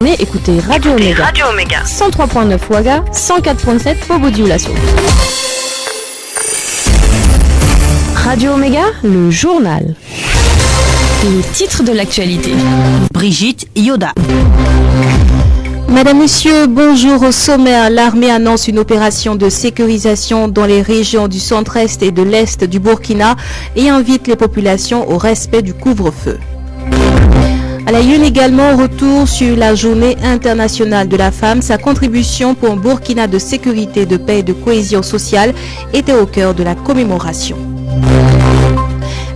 Mais écoutez Radio Omega. 103.9 Ouaga, 104.7 Bobo-Dioulasso. Radio Omega, le journal. Les titres de l'actualité. Brigitte Yoda. Madame, Monsieur, bonjour. Au sommaire, l'armée annonce une opération de sécurisation dans les régions du centre-est et de l'est du Burkina et invite les populations au respect du couvre-feu. À la une également, retour sur la journée internationale de la femme. Sa contribution pour un Burkina de sécurité, de paix et de cohésion sociale était au cœur de la commémoration.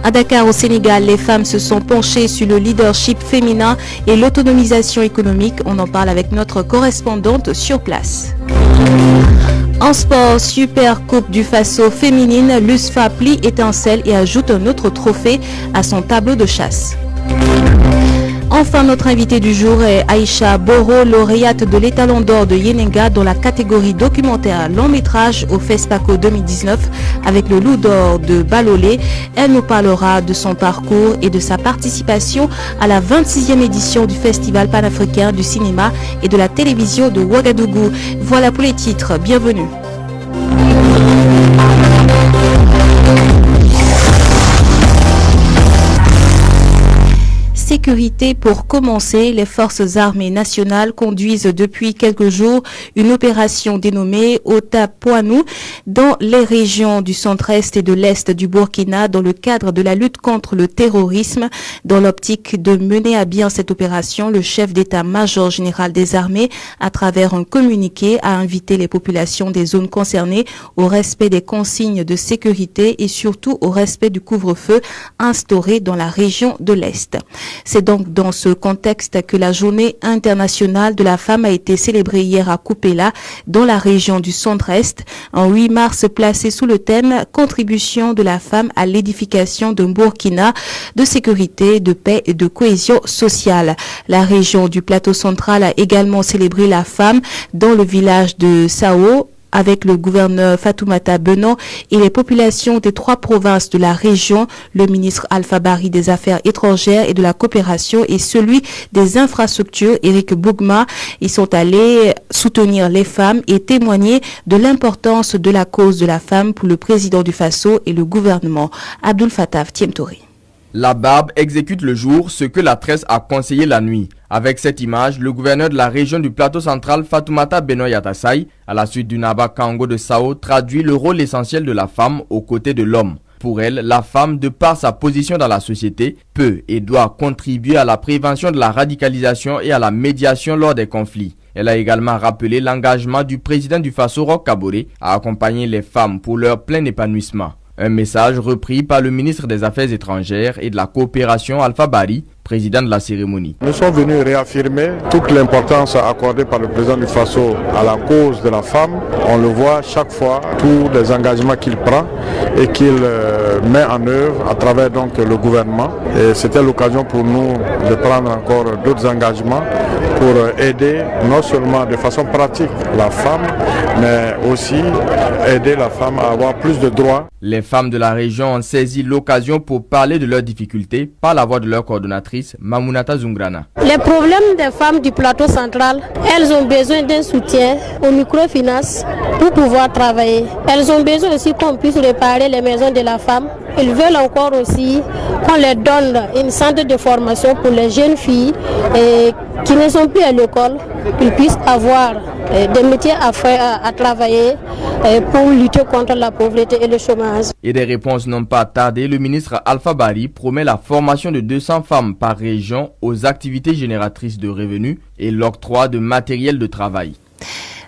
À Dakar, au Sénégal, les femmes se sont penchées sur le leadership féminin et l'autonomisation économique. On en parle avec notre correspondante sur place. En sport, Super Coupe du Faso féminine, l'USFA plie étincelle et ajoute un autre trophée à son tableau de chasse. Enfin, notre invité du jour est Aïcha Boro, lauréate de l'étalon d'or de Yenenga dans la catégorie documentaire long métrage au FESPACO 2019 avec le loup d'or de Balolé. Elle nous parlera de son parcours et de sa participation à la 26e édition du Festival panafricain du cinéma et de la télévision de Ouagadougou. Voilà pour les titres, bienvenue. Sécurité pour commencer, les forces armées nationales conduisent depuis quelques jours une opération dénommée Otapoinou dans les régions du centre-est et de l'est du Burkina dans le cadre de la lutte contre le terrorisme. Dans l'optique de mener à bien cette opération, le chef d'état-major général des armées, à travers un communiqué, a invité les populations des zones concernées au respect des consignes de sécurité et surtout au respect du couvre-feu instauré dans la région de l'Est. C'est donc dans ce contexte que la journée internationale de la femme a été célébrée hier à Koupéla, dans la région du centre-est, en 8 mars, placé sous le thème « Contribution de la femme à l'édification d'un Burkina de sécurité, de paix et de cohésion sociale ». La région du plateau central a également célébré la femme dans le village de Sao, avec le gouverneur Fatoumata Benon et les populations des 3 provinces de la région, le ministre Alpha Bari des Affaires étrangères et de la coopération et celui des infrastructures, Éric Bougma. Ils sont allés soutenir les femmes et témoigner de l'importance de la cause de la femme pour le président du Faso et le gouvernement. Abdul Fattah Tiemtori. La barbe exécute le jour ce que la tresse a conseillé la nuit. Avec cette image, le gouverneur de la région du plateau central, Fatoumata Benoît Yatassaï, à la suite du Naba Kango de Sao, traduit le rôle essentiel de la femme aux côtés de l'homme. Pour elle, la femme, de par sa position dans la société, peut et doit contribuer à la prévention de la radicalisation et à la médiation lors des conflits. Elle a également rappelé l'engagement du président du Faso, Roch Kaboré, à accompagner les femmes pour leur plein épanouissement. Un message repris par le ministre des Affaires étrangères et de la coopération Alpha Bari, président de la cérémonie. Nous sommes venus réaffirmer toute l'importance accordée par le président du Faso à la cause de la femme. On le voit chaque fois, tous les engagements qu'il prend et qu'il met en œuvre à travers donc le gouvernement. Et c'était l'occasion pour nous de prendre encore d'autres engagements pour aider non seulement de façon pratique la femme, mais aussi aider la femme à avoir plus de droits. Les femmes de la région ont saisi l'occasion pour parler de leurs difficultés par la voix de leur coordonnatrice, Mamounata Zungrana. Les problèmes des femmes du plateau central, elles ont besoin d'un soutien aux microfinances pour pouvoir travailler. Elles ont besoin aussi qu'on puisse réparer les maisons de la femme. Ils veulent encore aussi qu'on leur donne une centre de formation pour les jeunes filles qui ne sont plus à l'école, qu'ils puissent avoir des métiers à faire, à travailler pour lutter contre la pauvreté et le chômage. Et des réponses n'ont pas tardé. Le ministre Alpha Bari promet la formation de 200 femmes par région aux activités génératrices de revenus et l'octroi de matériel de travail.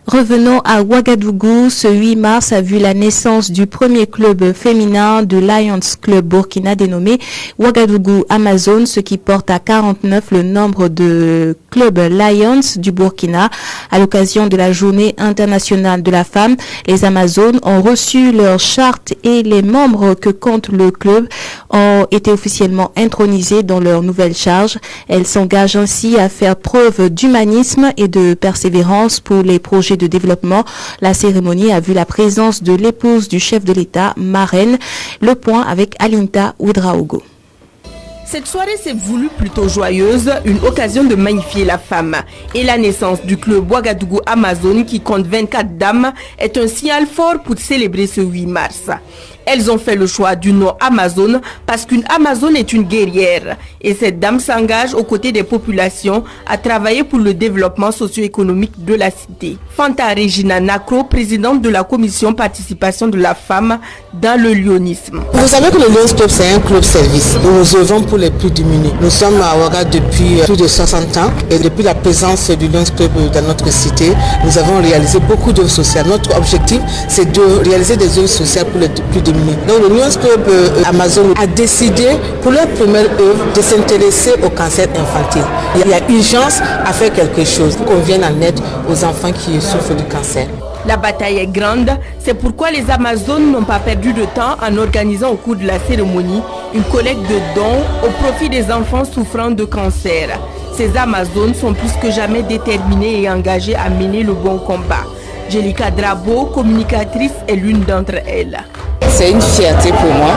Revenons à Ouagadougou. Ce 8 mars a vu la naissance du premier club féminin de Lions Club Burkina dénommé Ouagadougou Amazon, ce qui porte à 49 le nombre de clubs Lions du Burkina. À l'occasion de la journée internationale de la femme, les Amazones ont reçu leur charte et les membres que compte le club ont été officiellement intronisés dans leur nouvelle charge. Elles s'engagent ainsi à faire preuve d'humanisme et de persévérance pour les projets de développement. La cérémonie a vu la présence de l'épouse du chef de l'État, marraine. Le point avec Alinta Oudraogo. Cette soirée s'est voulue plutôt joyeuse, une occasion de magnifier la femme. Et la naissance du club Ouagadougou Amazon, qui compte 24 dames, est un signal fort pour célébrer ce 8 mars. Elles ont fait le choix du nom Amazon parce qu'une Amazone est une guerrière. Et cette dame s'engage aux côtés des populations à travailler pour le développement socio-économique de la cité. Fanta Regina Nakro, présidente de la commission participation de la femme dans le lionisme. Vous savez que le Lions Club, c'est un club service. Nous œuvrons pour les plus démunis. Nous sommes à Ouaga depuis plus de 60 ans et depuis la présence du Lions Club dans notre cité, nous avons réalisé beaucoup d'œuvres sociales. Notre objectif, c'est de réaliser des œuvres sociales pour les plus démunis. Donc le Lions Club Amazon a décidé pour leur première œuvre de s'intéresser au cancer infantile. Il y a urgence à faire quelque chose pour qu'on vienne en aide aux enfants qui souffrent du cancer. La bataille est grande, c'est pourquoi les Amazones n'ont pas perdu de temps en organisant au cours de la cérémonie une collecte de dons au profit des enfants souffrant de cancer. Ces Amazones sont plus que jamais déterminées et engagées à mener le bon combat. Jelika Drabo, communicatrice, est l'une d'entre elles. C'est une fierté pour moi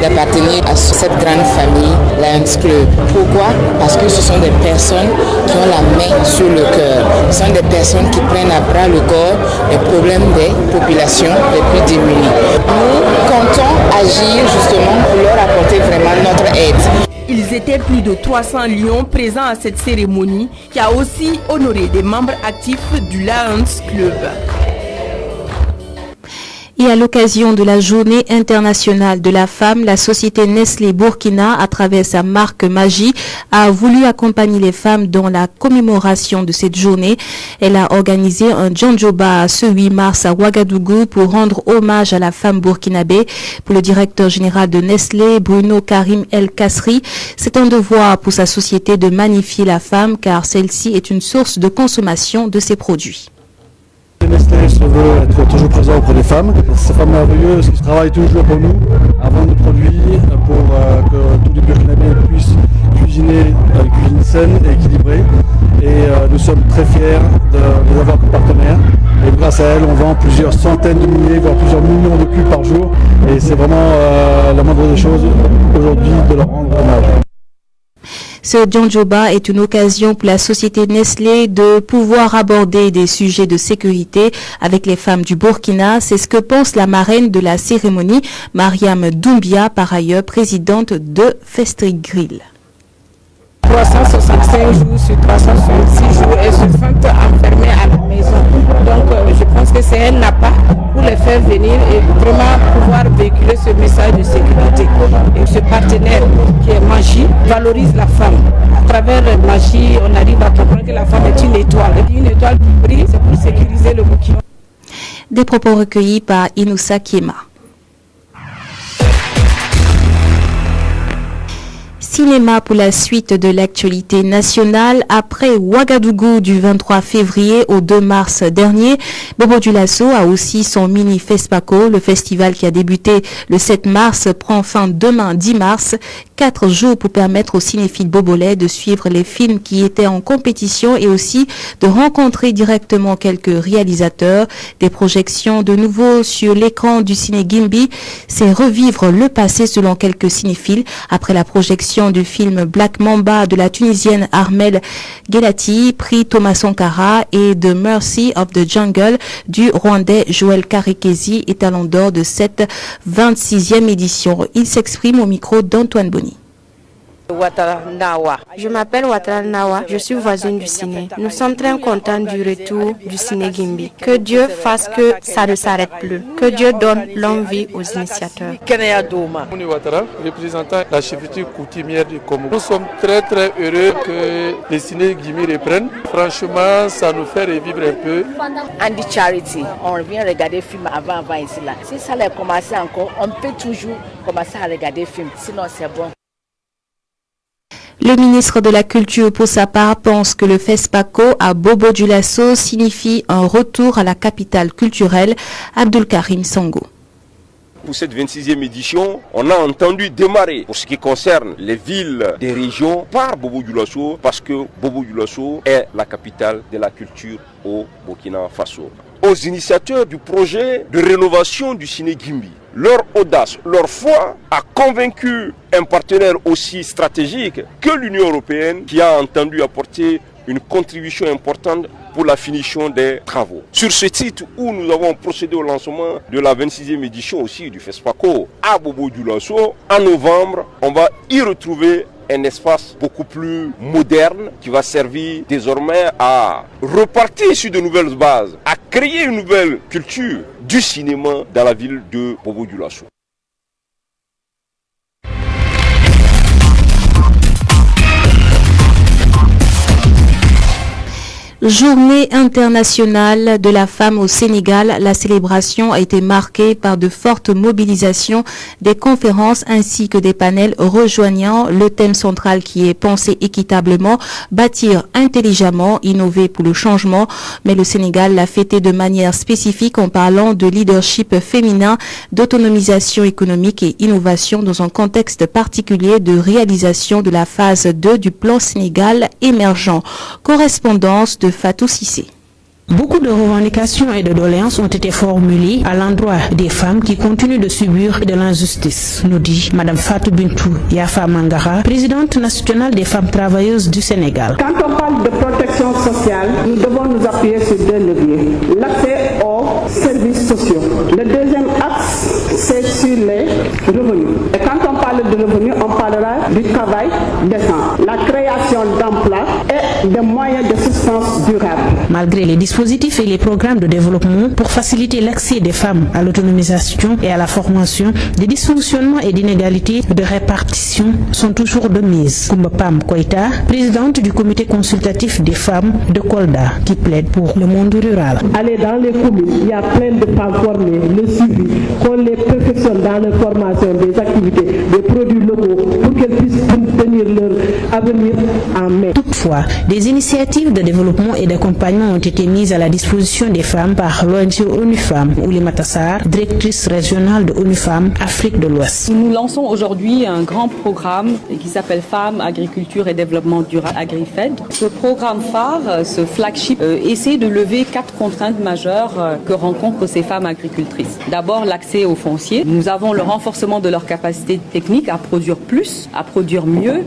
d'appartenir à cette grande famille, Lions Club. Pourquoi? Parce que ce sont des personnes qui ont la main sur le cœur. Ce sont des personnes qui prennent à bras le corps les problèmes des populations les plus démunies. Nous comptons agir justement pour leur apporter vraiment notre aide. Ils étaient plus de 300 lions présents à cette cérémonie qui a aussi honoré des membres actifs du Lions Club. Et à l'occasion de la Journée internationale de la femme, la société Nestlé Burkina, à travers sa marque Magie, a voulu accompagner les femmes dans la commémoration de cette journée. Elle a organisé un Djandjoba ce 8 mars à Ouagadougou pour rendre hommage à la femme burkinabé. Pour le directeur général de Nestlé, Bruno Karim El Kasri, c'est un devoir pour sa société de magnifier la femme car celle-ci est une source de consommation de ses produits. Nestlé se veut être toujours présent auprès des femmes. Ces femmes merveilleuses qui travaillent toujours pour nous, à vendre des produits, pour que tous les Burkinabés puissent cuisiner une cuisine saine et équilibrée. Et nous sommes très fiers de les avoir comme partenaires. Et grâce à elles, on vend plusieurs centaines de milliers, voire plusieurs millions de cubes par jour. Et c'est vraiment la moindre des choses aujourd'hui de leur rendre hommage. Ce Djandjoba est une occasion pour la société Nestlé de pouvoir aborder des sujets de sécurité avec les femmes du Burkina. C'est ce que pense la marraine de la cérémonie, Mariam Doumbia, par ailleurs présidente de Festri Grill. 365 jours sur 366 jours, elles se sentent enfermées à la maison. Donc je pense que c'est un appât pour les faire venir et vraiment pouvoir véhiculer ce message de sécurité. Et ce partenaire qui est Magie valorise la femme. À travers Magie, on arrive à comprendre que la femme est une étoile. Une étoile qui brille, c'est pour sécuriser le Burkina. Des propos recueillis par Inoussa Kiema. Cinéma pour la suite de l'actualité nationale. Après Ouagadougou du 23 février au 2 mars dernier, Bobo Dioulasso a aussi son mini Fespaco. Le festival qui a débuté le 7 mars prend fin demain 10 mars. 4 jours pour permettre aux cinéphiles bobolais de suivre les films qui étaient en compétition et aussi de rencontrer directement quelques réalisateurs. Des projections de nouveau sur l'écran du ciné Gimbi, c'est revivre le passé selon quelques cinéphiles après la projection du film Black Mamba de la Tunisienne Armel Gelati, prix Thomas Sankara, et The Mercy of the Jungle du Rwandais Joël Karekezi, étalon d'or de cette 26e édition. Il s'exprime au micro d'Antoine Bonny. Je m'appelle Ouattara Nawa, je suis voisine du ciné. Nous sommes très contents du retour du ciné Gimbi. Que Dieu fasse que ça ne s'arrête plus. Que Dieu donne longue vie aux initiateurs. Mouni Ouattara, représentant la chefferie coutumière du Congo. Nous sommes très heureux que les ciné Gimbi reprennent. Franchement, ça nous fait revivre un peu. Andy Charity, on vient regarder film avant ici là. Si ça a commencé encore, on peut toujours commencer à regarder film. Sinon c'est bon. Le ministre de la Culture, pour sa part, pense que le Fespaco à Bobo Dioulasso signifie un retour à la capitale culturelle. Abdul Karim Sango. Pour cette 26e édition, on a entendu démarrer pour ce qui concerne les villes des régions par Bobo Dioulasso parce que Bobo Dioulasso est la capitale de la culture au Burkina Faso. Aux initiateurs du projet de rénovation du ciné Gimbi, leur audace, leur foi a convaincu un partenaire aussi stratégique que l'Union européenne qui a entendu apporter une contribution importante pour la finition des travaux. Sur ce titre où nous avons procédé au lancement de la 26e édition aussi du FESPACO à Bobo-Dioulasso, en novembre, on va y retrouver un espace beaucoup plus moderne qui va servir désormais à repartir sur de nouvelles bases, à créer une nouvelle culture du cinéma dans la ville de Bobo-Dioulasso. Journée internationale de la femme au Sénégal, la célébration a été marquée par de fortes mobilisations, des conférences ainsi que des panels rejoignant le thème central qui est penser équitablement, bâtir intelligemment, innover pour le changement. Mais le Sénégal l'a fêté de manière spécifique en parlant de leadership féminin, d'autonomisation économique et innovation dans un contexte particulier de réalisation de la phase 2 du plan Sénégal émergent. Correspondance de Fatou Cissé. Beaucoup de revendications et de doléances ont été formulées à l'endroit des femmes qui continuent de subir de l'injustice, nous dit Madame Fatou Bintou Yafa Mangara, présidente nationale des femmes travailleuses du Sénégal. Quand on parle de protection sociale, nous devons nous appuyer sur deux leviers. L'accès aux services sociaux. Le deuxième axe, c'est sur les revenus. Et quand on parle de revenus, on parlera du travail décent, la création d'emplois et des moyens de subsistance durable. Malgré les dispositifs et les programmes de développement pour faciliter l'accès des femmes à l'autonomisation et à la formation, des dysfonctionnements et d'inégalités de répartition sont toujours de mise. Koumba Pam Koïta, présidente du comité consultatif des femmes de Kolda, qui plaide pour le monde rural. Aller dans les communes, il y a plein de femmes formées, le suivi, qu'on les perfectionne dans la formation des activités, des produits locaux, pour qu'elles puissent tenir leur avenir en main. Toutefois, des initiatives de développement et d'accompagnement ont été mises à la disposition des femmes par l'ONG ONU Femmes, Ouli Matassar, directrice régionale de ONU Femmes, Afrique de l'Ouest. Nous lançons aujourd'hui un grand programme qui s'appelle Femmes, Agriculture et Développement Durable, AgriFed. Ce programme phare, ce flagship, essaie de lever 4 contraintes majeures que rencontrent ces femmes agricultrices. D'abord, l'accès au foncier. Nous avons le renforcement de leur capacité technique à produire plus, à produire mieux,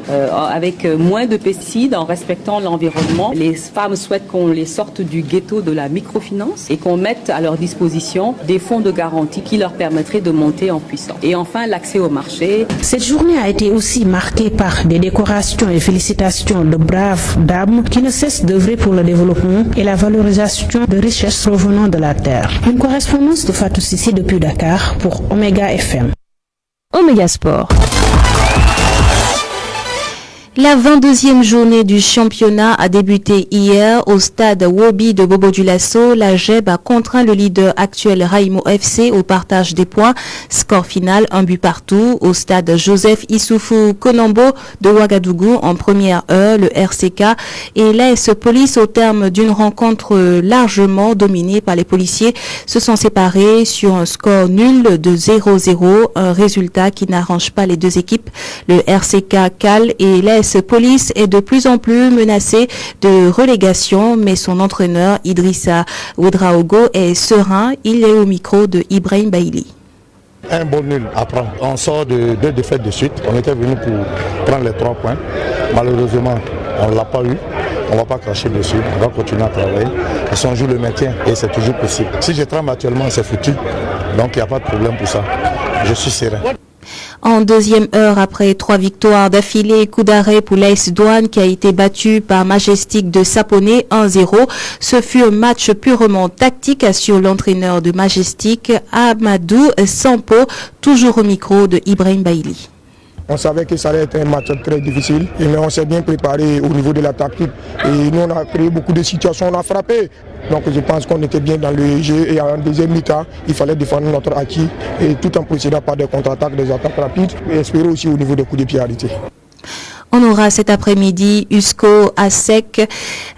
avec moins de pesticides, en respectant l'environnement. Les femmes souhaitent qu'on les sorte du ghetto de la microfinance et qu'on mette à leur disposition des fonds de garantie qui leur permettraient de monter en puissance. Et enfin, l'accès au marché. Cette journée a été aussi marquée par des décorations et félicitations de braves dames qui ne cessent d'œuvrer pour le développement et la valorisation de richesses provenant de la terre. Une correspondance de Fatou Sissi depuis Dakar pour Omega FM. Omega Sport. La 22e journée du championnat a débuté hier au stade Wobi de Bobo-Dioulasso. La GEB a contraint le leader actuel Raimo FC au partage des points. Score final, 1 but partout. Au stade Joseph Issoufou Konambo de Ouagadougou en première heure, le RCK et l'AS Police au terme d'une rencontre largement dominée par les policiers se sont séparés sur un score nul de 0-0, un résultat qui n'arrange pas les deux équipes. Le RCK cale et l'AS Police est de plus en plus menacé de relégation, mais son entraîneur Idrissa Ouedraogo est serein. Il est au micro de Ibrahim Baïli. Un bon nul à prendre. On sort de 2 défaites de suite. On était venu pour prendre les 3 points. Malheureusement, on ne l'a pas eu. On ne va pas cracher dessus. On va continuer à travailler. Et si on joue le maintien, et c'est toujours possible. Si je tremble actuellement, c'est foutu. Donc il n'y a pas de problème pour ça. Je suis serein. En deuxième heure, après 3 victoires d'affilée, coup d'arrêt pour l'AS Douane qui a été battu par Majestic de Saponé 1-0. Ce fut un match purement tactique, assure l'entraîneur de Majestic, Amadou Sampo, toujours au micro de Ibrahim Baïli. On savait que ça allait être un match très difficile, mais on s'est bien préparé au niveau de la tactique. Et nous, on a créé beaucoup de situations, on a frappé. Donc je pense qu'on était bien dans le jeu et en deuxième mi-temps, il fallait défendre notre acquis et tout en procédant par des contre-attaques, des attaques rapides et espérer aussi au niveau des coups de pied arrêtés. On aura cet après-midi USCO, ASEC,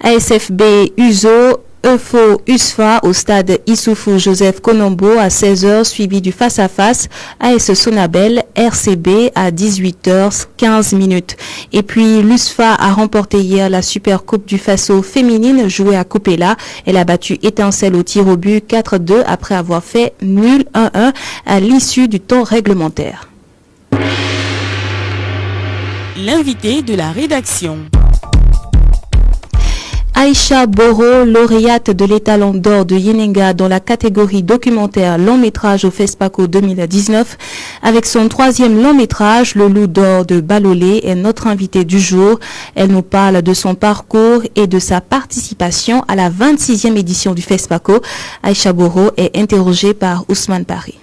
ASFB, USO, USFA au stade Issoufou Joseph Konombo à 16h, suivi du face-à-face AS Sonabel RCB à 18h15. Et puis l'USFA a remporté hier la Super Coupe du Faso féminine jouée à Kopela. Elle a battu Étincelle au tir au but 4-2 après avoir fait nul 1-1 à l'issue du temps réglementaire. L'invité de la rédaction. Aïcha Boro, lauréate de l'étalon d'or de Yenenga dans la catégorie documentaire long métrage au FESPACO 2019. Avec son 3e long métrage, Le Loup d'or de Balolé, est notre invitée du jour. Elle nous parle de son parcours et de sa participation à la 26e édition du FESPACO. Aïcha Boro est interrogée par Ousmane Paris.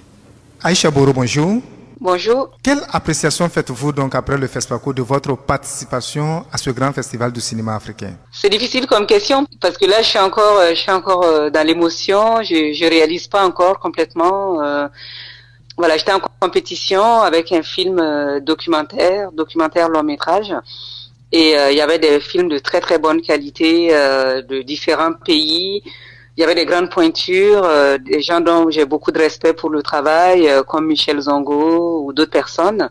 Aïcha Boro, bonjour. Bonjour. Quelle appréciation faites-vous donc après le FESPACO de votre participation à ce grand festival du cinéma africain? C'est difficile comme question parce que là je suis encore dans l'émotion, je réalise pas encore complètement. Voilà, j'étais en compétition avec un film documentaire long métrage et il y avait des films de très très bonne qualité de différents pays. Il y avait des grandes pointures, des gens dont j'ai beaucoup de respect pour le travail, comme Michel Zongo ou d'autres personnes.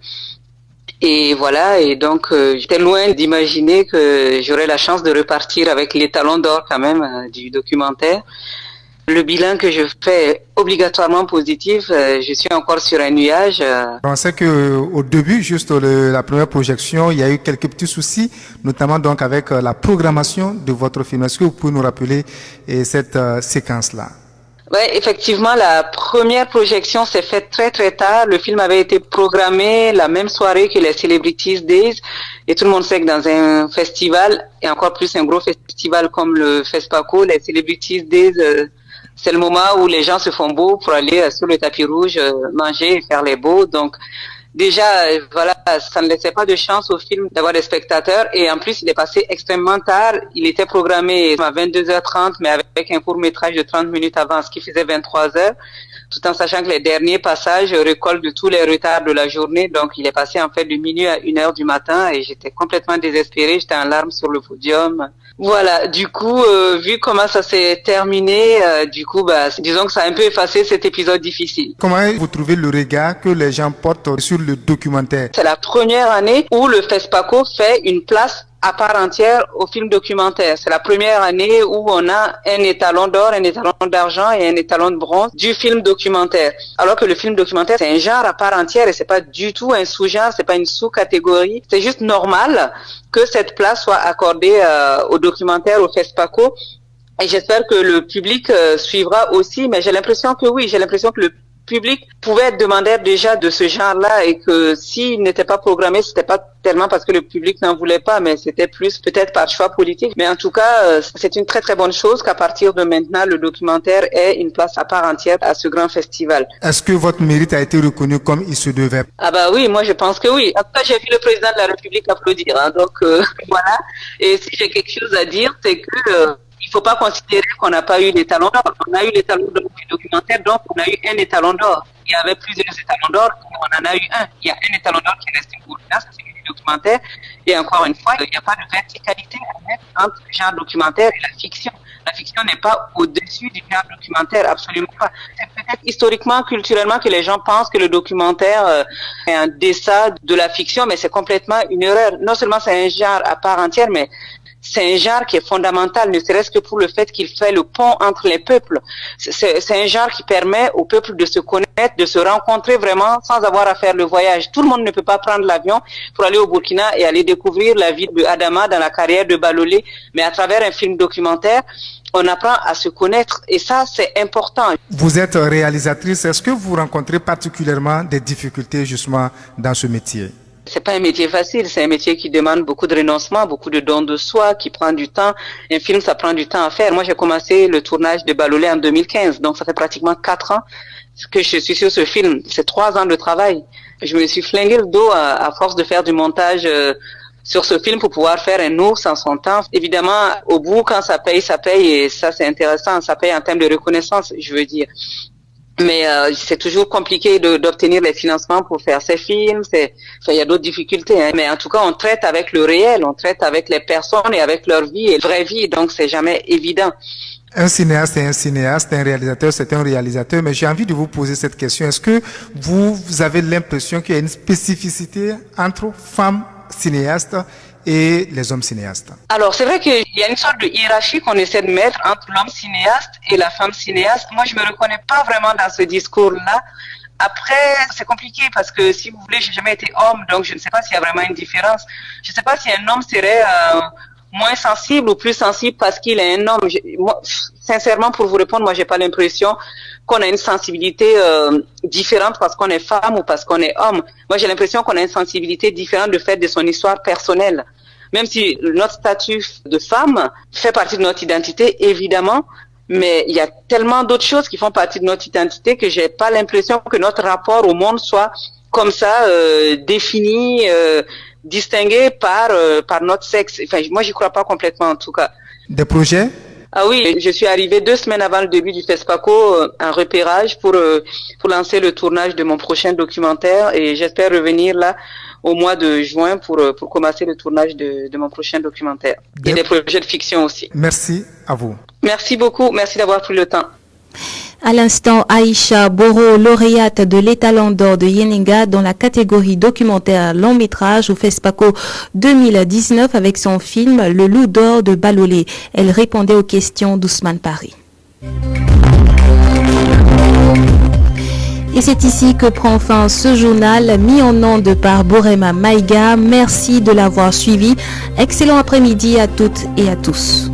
Et voilà, et donc j'étais loin d'imaginer que j'aurais la chance de repartir avec l'étalon d'or quand même du documentaire. Le bilan que je fais est obligatoirement positif. Je suis encore sur un nuage. On sait que au début, juste la première projection, il y a eu quelques petits soucis, notamment donc avec la programmation de votre film. Est-ce que vous pouvez nous rappeler cette séquence-là? Ouais, effectivement, la première projection s'est faite très très tard. Le film avait été programmé la même soirée que les Celebrities Days. Et tout le monde sait que dans un festival, et encore plus un gros festival comme le FESPACO, les Celebrities Days, c'est le moment où les gens se font beaux pour aller sur le tapis rouge, manger et faire les beaux. Donc, déjà, voilà, ça ne laissait pas de chance au film d'avoir des spectateurs. Et en plus, il est passé extrêmement tard. Il était programmé à 22h30, mais avec un court-métrage de 30 minutes avant, ce qui faisait 23h. Tout en sachant que les derniers passages recollent de tous les retards de la journée. Donc, il est passé en fait de minuit à 1h du matin et j'étais complètement désespérée. J'étais en larmes sur le podium. Voilà, du coup, vu comment ça s'est terminé, disons que ça a un peu effacé cet épisode difficile. Comment vous trouvez le regard que les gens portent sur le documentaire? C'est la première année où le FESPACO fait une place à part entière au film documentaire. C'est la première année où on a un étalon d'or, un étalon d'argent et un étalon de bronze du film documentaire. Alors que le film documentaire, c'est un genre à part entière et c'est pas du tout un sous-genre, c'est pas une sous-catégorie. C'est juste normal que cette place soit accordée au documentaire, au FESPACO. Et j'espère que le public suivra aussi, mais j'ai l'impression que le public pouvait être demandeur déjà de ce genre-là et que s'il n'était pas programmé, c'était pas tellement parce que le public n'en voulait pas, mais c'était plus peut-être par choix politique. Mais en tout cas, c'est une très très bonne chose qu'à partir de maintenant, le documentaire ait une place à part entière à ce grand festival. Est-ce que votre mérite a été reconnu comme il se devait? Ah bah oui, moi je pense que oui. En tout cas, j'ai vu le président de la République applaudir, hein, donc voilà. Et si j'ai quelque chose à dire, c'est que il faut pas considérer qu'on n'a pas eu l'étalon d'or. On a eu l'étalon d'or du documentaire, donc on a eu un étalon d'or. Il y avait plusieurs étalons d'or, on en a eu un. Il y a un étalon d'or qui est resté pour là, c'est celui du documentaire. Et encore une fois, il n'y a pas de verticalité à mettre entre le genre documentaire et la fiction. La fiction n'est pas au-dessus du genre documentaire, absolument pas. C'est peut-être historiquement, culturellement que les gens pensent que le documentaire est un dessin de la fiction, mais c'est complètement une erreur. Non seulement c'est un genre à part entière, mais c'est un genre qui est fondamental, ne serait-ce que pour le fait qu'il fait le pont entre les peuples. C'est un genre qui permet aux peuples de se connaître, de se rencontrer vraiment sans avoir à faire le voyage. Tout le monde ne peut pas prendre l'avion pour aller au Burkina et aller découvrir la vie de Adama dans la carrière de Balolé, mais à travers un film documentaire, on apprend à se connaître et ça, c'est important. Vous êtes réalisatrice, est-ce que vous rencontrez particulièrement des difficultés justement dans ce métier? C'est pas un métier facile, c'est un métier qui demande beaucoup de renoncement, beaucoup de dons de soi, qui prend du temps. Un film, ça prend du temps à faire. Moi, j'ai commencé le tournage de Balolé en 2015, donc ça fait pratiquement 4 ans que je suis sur ce film. C'est 3 ans de travail. Je me suis flingué le dos à force de faire du montage sur ce film pour pouvoir faire un ours en son temps. Évidemment, au bout, quand ça paye et ça, c'est intéressant. Ça paye en termes de reconnaissance, je veux dire. Mais c'est toujours compliqué d'obtenir les financements pour faire ces films. Il y a d'autres difficultés, hein. Mais en tout cas, on traite avec le réel, on traite avec les personnes et avec leur vie et vraie vie, donc c'est jamais évident. Un cinéaste est un cinéaste, un réalisateur c'est un réalisateur, mais j'ai envie de vous poser cette question. Est-ce que vous avez l'impression qu'il y a une spécificité entre femmes cinéastes et les hommes cinéastes? Alors, c'est vrai qu'il y a une sorte de hiérarchie qu'on essaie de mettre entre l'homme cinéaste et la femme cinéaste. Moi, je me reconnais pas vraiment dans ce discours-là. Après, c'est compliqué parce que, si vous voulez, j'ai jamais été homme, donc je ne sais pas s'il y a vraiment une différence. Je ne sais pas si un homme serait moins sensible ou plus sensible parce qu'il est un homme. Moi, sincèrement, pour vous répondre, moi, j'ai pas l'impression qu'on a une sensibilité différente parce qu'on est femme ou parce qu'on est homme. Moi, j'ai l'impression qu'on a une sensibilité différente du fait de son histoire personnelle. Même si notre statut de femme fait partie de notre identité, évidemment, mais il y a tellement d'autres choses qui font partie de notre identité que j'ai pas l'impression que notre rapport au monde soit comme ça, défini, distingué par notre sexe. Enfin, moi, j'y crois pas complètement, en tout cas. Des projets? Ah oui, je suis arrivée 2 semaines avant le début du FESPACO en repérage pour lancer le tournage de mon prochain documentaire et j'espère revenir là au mois de juin pour commencer le tournage de mon prochain documentaire. Et des projets de fiction aussi. Merci à vous. Merci beaucoup, merci d'avoir pris le temps. À l'instant, Aïcha Boro, lauréate de l'étalon d'or de Yeninga dans la catégorie documentaire long métrage au FESPACO 2019 avec son film Le Loup d'or de Balolé. Elle répondait aux questions d'Ousmane Paris. Et c'est ici que prend fin ce journal mis en onde par Borema Maïga. Merci de l'avoir suivi. Excellent après-midi à toutes et à tous.